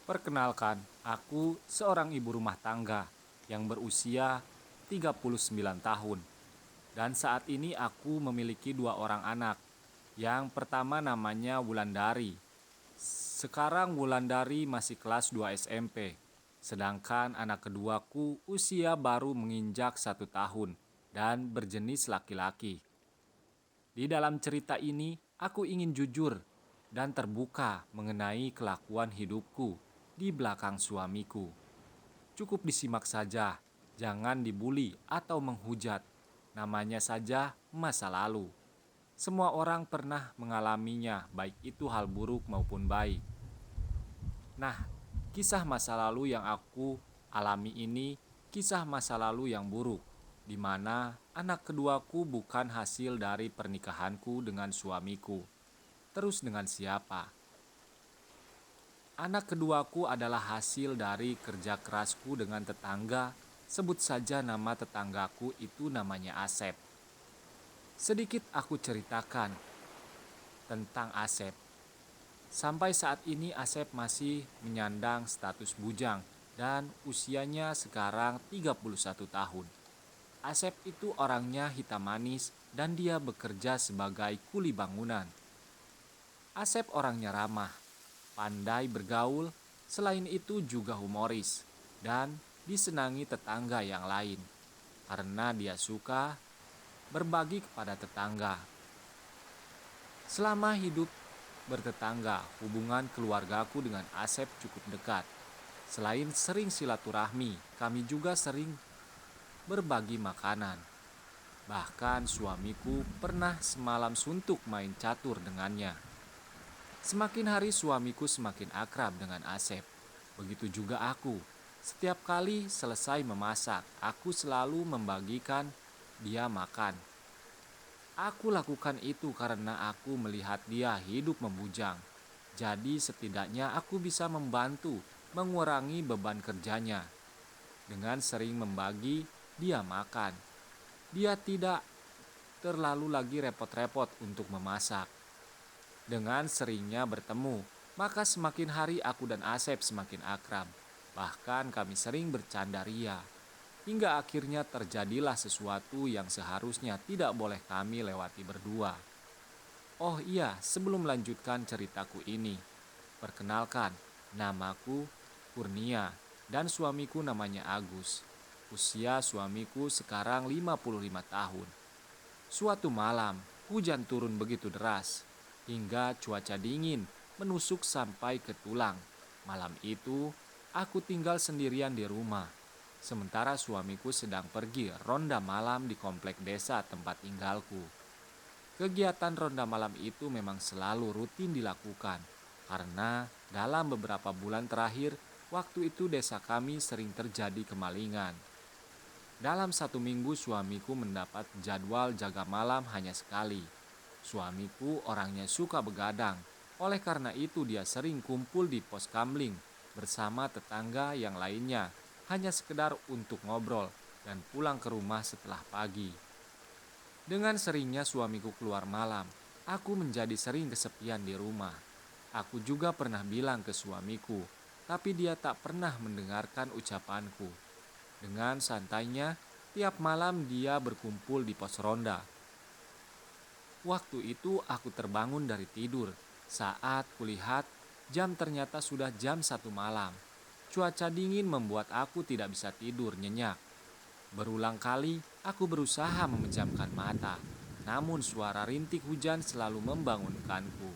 Perkenalkan, aku seorang ibu rumah tangga yang berusia 39 tahun. Dan saat ini aku memiliki dua orang anak. Yang pertama namanya Wulandari. Sekarang Wulandari masih kelas 2 SMP. Sedangkan anak keduaku usia baru menginjak 1 tahun dan berjenis laki-laki. Di dalam cerita ini, aku ingin jujur dan terbuka mengenai kelakuan hidupku di belakang suamiku. Cukup disimak saja, jangan dibully atau menghujat. Namanya saja masa lalu. Semua orang pernah mengalaminya, baik itu hal buruk maupun baik. Nah, kisah masa lalu yang aku alami ini, kisah masa lalu yang buruk, di mana anak keduaku bukan hasil dari pernikahanku dengan suamiku. Terus dengan siapa? Anak keduaku adalah hasil dari kerja kerasku dengan tetangga. Sebut saja nama tetanggaku itu namanya Asep. Sedikit aku ceritakan tentang Asep. Sampai saat ini Asep masih menyandang status bujang dan usianya sekarang 31 tahun. Asep itu orangnya hitam manis dan dia bekerja sebagai kuli bangunan. Asep orangnya ramah, pandai bergaul, selain itu juga humoris, dan disenangi tetangga yang lain, karena dia suka berbagi kepada tetangga. Selama hidup bertetangga, hubungan keluargaku dengan Asep cukup dekat. Selain sering silaturahmi, kami juga sering berbagi makanan. Bahkan suamiku pernah semalam suntuk main catur dengannya. Semakin hari suamiku semakin akrab dengan Asep. Begitu juga aku. Setiap kali selesai memasak, aku selalu membagikan dia makan. Aku lakukan itu karena aku melihat dia hidup membujang. Jadi setidaknya aku bisa membantu mengurangi beban kerjanya. Dengan sering membagi dia makan. Dia tidak terlalu lagi repot-repot untuk memasak. Dengan seringnya bertemu, maka semakin hari aku dan Asep semakin akrab. Bahkan kami sering bercanda ria. Hingga akhirnya terjadilah sesuatu yang seharusnya tidak boleh kami lewati berdua. Oh iya, sebelum melanjutkan ceritaku ini, perkenalkan, namaku Kurnia dan suamiku namanya Agus. Usia suamiku sekarang 55 tahun. Suatu malam, hujan turun begitu deras, hingga cuaca dingin menusuk sampai ke tulang. Malam itu, aku tinggal sendirian di rumah. Sementara suamiku sedang pergi ronda malam di komplek desa tempat tinggalku. Kegiatan ronda malam itu memang selalu rutin dilakukan, karena dalam beberapa bulan terakhir, waktu itu desa kami sering terjadi kemalingan. Dalam 1 minggu suamiku mendapat jadwal jaga malam hanya sekali. Suamiku orangnya suka begadang, oleh karena itu dia sering kumpul di pos kamling bersama tetangga yang lainnya, hanya sekedar untuk ngobrol dan pulang ke rumah setelah pagi. Dengan seringnya suamiku keluar malam, aku menjadi sering kesepian di rumah. Aku juga pernah bilang ke suamiku, tapi dia tak pernah mendengarkan ucapanku. Dengan santainya, tiap malam dia berkumpul di pos ronda. Waktu itu aku terbangun dari tidur. Saat kulihat, jam ternyata sudah jam 1 malam. Cuaca dingin membuat aku tidak bisa tidur nyenyak. Berulang kali aku berusaha memejamkan mata, namun suara rintik hujan selalu membangunkanku.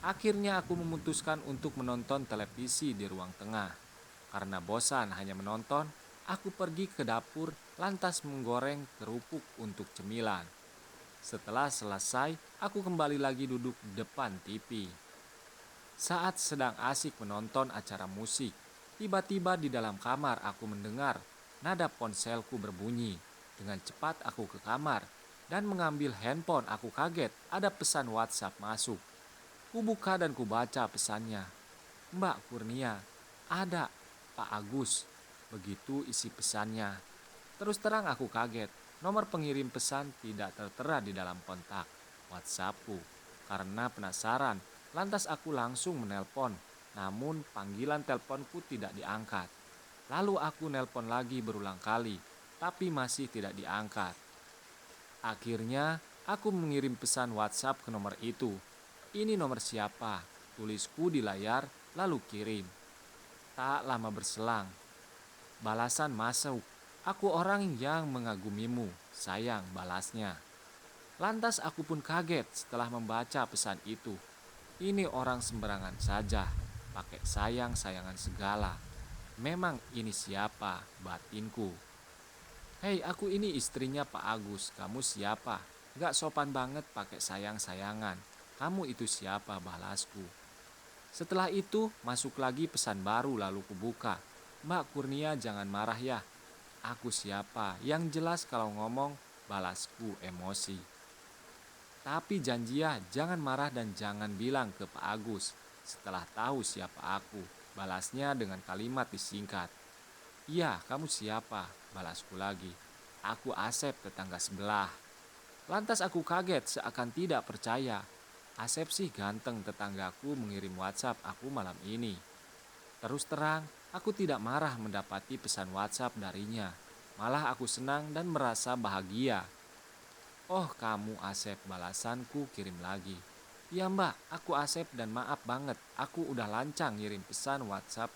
Akhirnya aku memutuskan untuk menonton televisi di ruang tengah. Karena bosan hanya menonton, aku pergi ke dapur lantas menggoreng kerupuk untuk cemilan. Setelah selesai, aku kembali lagi duduk di depan TV. Saat sedang asik menonton acara musik, tiba-tiba di dalam kamar aku mendengar nada ponselku berbunyi. Dengan cepat aku ke kamar dan mengambil handphone. Aku kaget ada pesan WhatsApp masuk. Kubuka dan kubaca pesannya. Mbak Kurnia, ada Pak Agus. Begitu isi pesannya. Terus terang aku kaget. Nomor pengirim pesan tidak tertera di dalam kontak WhatsAppku. Karena penasaran, lantas aku langsung menelpon. namun panggilan teleponku tidak diangkat. Lalu aku nelpon lagi berulang kali, tapi masih tidak diangkat. Akhirnya, aku mengirim pesan WhatsApp ke nomor itu. "Ini nomor siapa?" Tulisku di layar, lalu kirim. Tak lama berselang, balasan masuk. "Aku orang yang mengagumimu." Sayang, balasnya. Lantas aku pun kaget setelah membaca pesan itu. Ini orang sembarangan saja, pakai sayang-sayangan segala. Memang ini siapa? Batinku. "Hei, aku ini istrinya Pak Agus. Kamu siapa? Gak sopan banget pakai sayang-sayangan. Kamu itu siapa?" balasku. Setelah itu masuk lagi pesan baru, lalu kubuka. "Mbak Kurnia, jangan marah ya. Aku siapa? Yang jelas kalau ngomong," balasku emosi. "Tapi janji ya, jangan marah dan jangan bilang ke Pak Agus setelah tahu siapa aku," balasnya dengan kalimat disingkat. "Iya, kamu siapa?" balasku lagi. "Aku Asep, tetangga sebelah." Lantas aku kaget seakan tidak percaya. Asep sih ganteng, tetanggaku mengirim WhatsApp aku malam ini. Terus terang, aku tidak marah mendapati pesan WhatsApp darinya. Malah aku senang dan merasa bahagia. "Oh, kamu Asep," balasanku kirim lagi. "Ya mbak, aku Asep dan maaf banget, aku udah lancang ngirim pesan WhatsApp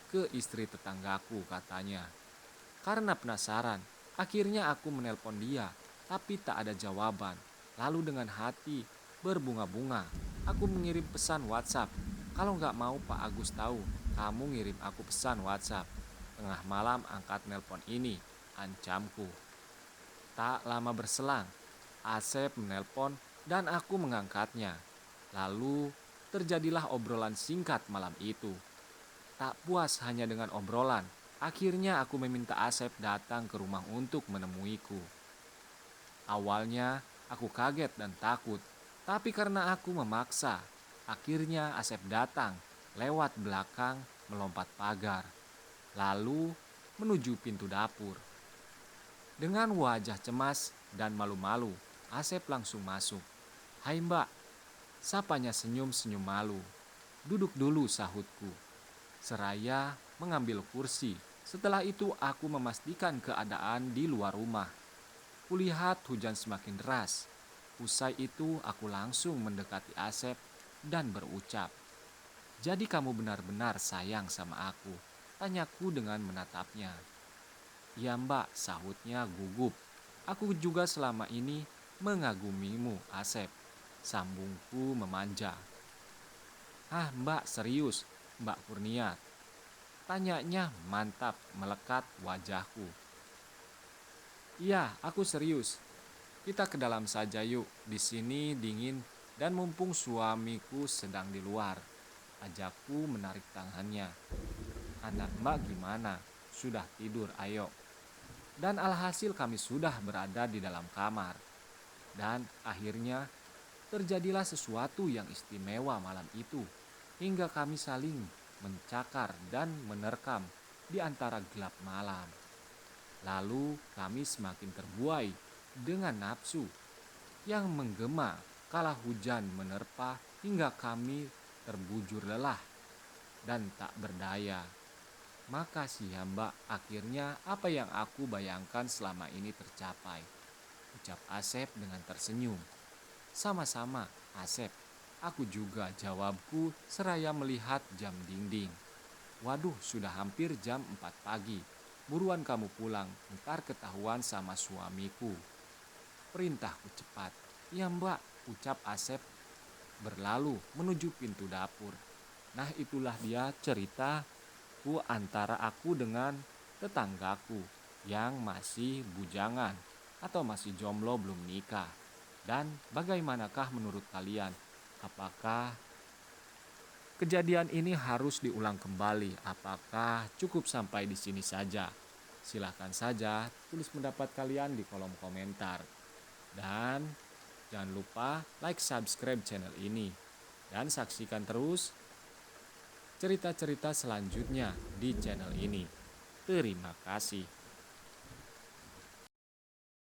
ke istri tetanggaku," katanya. Karena penasaran, akhirnya aku menelpon dia, tapi tak ada jawaban. Lalu dengan hati berbunga-bunga, aku mengirim pesan WhatsApp. "Kalau nggak mau Pak Agus tahu, kamu ngirim aku pesan WhatsApp. Tengah malam angkat nelpon ini," ancamku. Tak lama berselang, Asep menelpon dan aku mengangkatnya. Lalu terjadilah obrolan singkat malam itu. Tak puas hanya dengan obrolan, akhirnya aku meminta Asep datang ke rumah untuk menemuiku. Awalnya aku kaget dan takut, tapi karena aku memaksa, akhirnya Asep datang lewat belakang, melompat pagar, lalu menuju pintu dapur. Dengan wajah cemas dan malu-malu, Asep langsung masuk. "Hai mbak," sapanya senyum-senyum malu. "Duduk dulu," sahutku. Seraya mengambil kursi. Setelah itu aku memastikan keadaan di luar rumah. Kulihat hujan semakin deras. Usai itu aku langsung mendekati Asep dan berucap, "Jadi kamu benar-benar sayang sama aku?" tanyaku dengan menatapnya. "Ya mbak," sahutnya gugup. "Aku juga selama ini mengagumimu Asep," sambungku memanja. "Ah mbak, serius Mbak Kurnia?" tanyanya mantap melekat wajahku. "Iya, aku serius. Kita ke dalam saja yuk. Di sini dingin dan mumpung suamiku sedang di luar." Ajakku menarik tangannya. "Anak mbak gimana? Sudah tidur, ayo." Dan alhasil kami sudah berada di dalam kamar. Dan akhirnya terjadilah sesuatu yang istimewa malam itu. Hingga kami saling mencakar dan menerkam di antara gelap malam. Lalu kami semakin terbuai dengan nafsu yang menggema kala hujan menerpa hingga kami terbujur lelah dan tak berdaya. "Makasih ya mbak, akhirnya apa yang aku bayangkan selama ini tercapai," ucap Asep dengan tersenyum. "Sama-sama Asep," aku juga jawabku seraya melihat jam dinding. "Waduh, sudah hampir jam 4 pagi. Buruan kamu pulang, ntar ketahuan sama suamiku," perintahku cepat. "Ya mbak," ucap Asep berlalu menuju pintu dapur. Nah, itulah dia ceritaku antara aku dengan tetanggaku yang masih bujangan atau masih jomblo belum nikah. Dan bagaimanakah menurut kalian? Apakah kejadian ini harus diulang kembali? Apakah cukup sampai di sini saja? Silahkan saja tulis pendapat kalian di kolom komentar. Dan jangan lupa like, subscribe channel ini. Dan saksikan terus cerita-cerita selanjutnya di channel ini. Terima kasih.